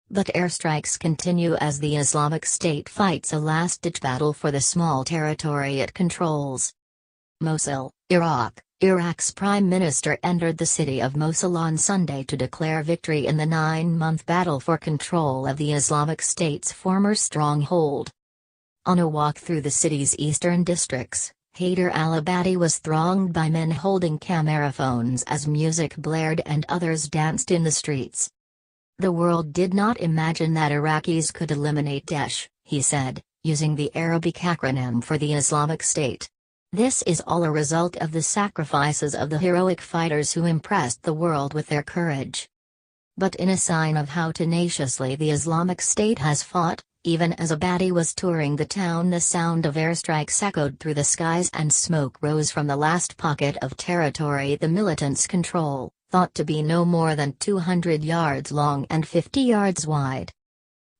But airstrikes continue as the Islamic State fights a last-ditch battle for the small territory it controls. Mosul, Iraq. Iraq's prime minister entered the city of Mosul on Sunday to declare victory in the 9-month battle for control of the Islamic State's former stronghold. On a walk through the city's eastern districts, Haider al-Abadi was thronged by men holding camera phones as music blared and others danced in the streets. "The world did not imagine that Iraqis could eliminate Daesh," he said, using the Arabic acronym for the Islamic State. "This is all a result of the sacrifices of the heroic fighters who impressed the world with their courage." But in a sign of how tenaciously the Islamic State has fought, even as Abadi was touring the town, the sound of airstrikes echoed through the skies and smoke rose from the last pocket of territory the militants control, thought to be no more than 200 yards long and 50 yards wide.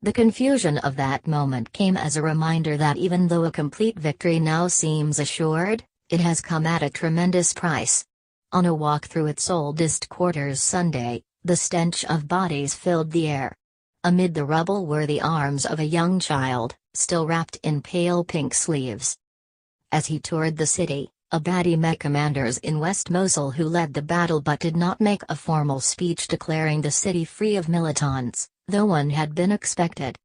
The confusion of that moment came as a reminder that even though a complete victory now seems assured, it has come at a tremendous price. On a walk through its oldest quarters Sunday, the stench of bodies filled the air. Amid the rubble were the arms of a young child, still wrapped in pale pink sleeves. As he toured the city, Abadi met commanders in West Mosul who led the battle but did not make a formal speech declaring the city free of militants, though one had been expected.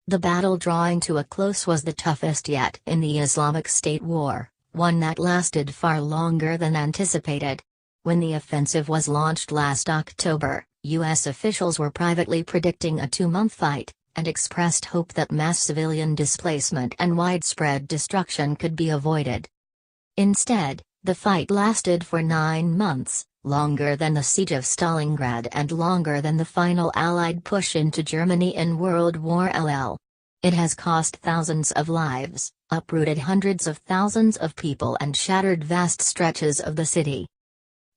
The battle drawing to a close was the toughest yet in the Islamic State war, one that lasted far longer than anticipated. When the offensive was launched last October, U.S. officials were privately predicting a 2-month fight, and expressed hope that mass civilian displacement and widespread destruction could be avoided. Instead, the fight lasted for 9 months, longer than the siege of Stalingrad and longer than the final Allied push into Germany in World War II. It has cost thousands of lives, uprooted hundreds of thousands of people and shattered vast stretches of the city.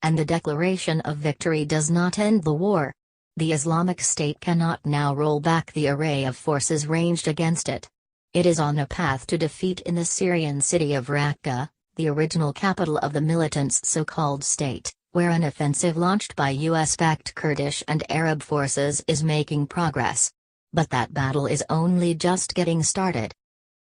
And the declaration of victory does not end the war. The Islamic State cannot now roll back the array of forces ranged against it. It is on a path to defeat in the Syrian city of Raqqa, the original capital of the militants' so-called state, where an offensive launched by US-backed Kurdish and Arab forces is making progress. But that battle is only just getting started.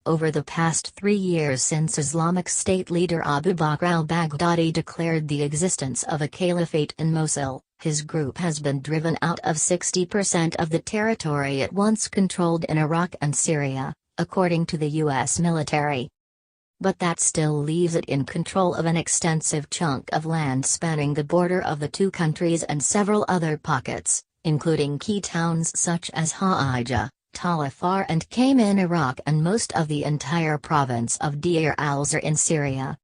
Over the past 3 years since Islamic State leader Abu Bakr al-Baghdadi declared the existence of a caliphate in Mosul, his group has been driven out of 60% of the territory it once controlled in Iraq and Syria, according to the U.S. military. But that still leaves it in control of an extensive chunk of land spanning the border of the two countries and several other pockets, including key towns such as Ha'ija, Tal Afar and Qam in Iraq and most of the entire province of Deir al-Zur in Syria.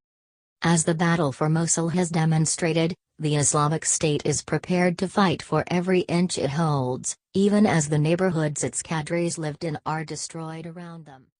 As the battle for Mosul has demonstrated, the Islamic State is prepared to fight for every inch it holds, even as the neighborhoods its cadres lived in are destroyed around them.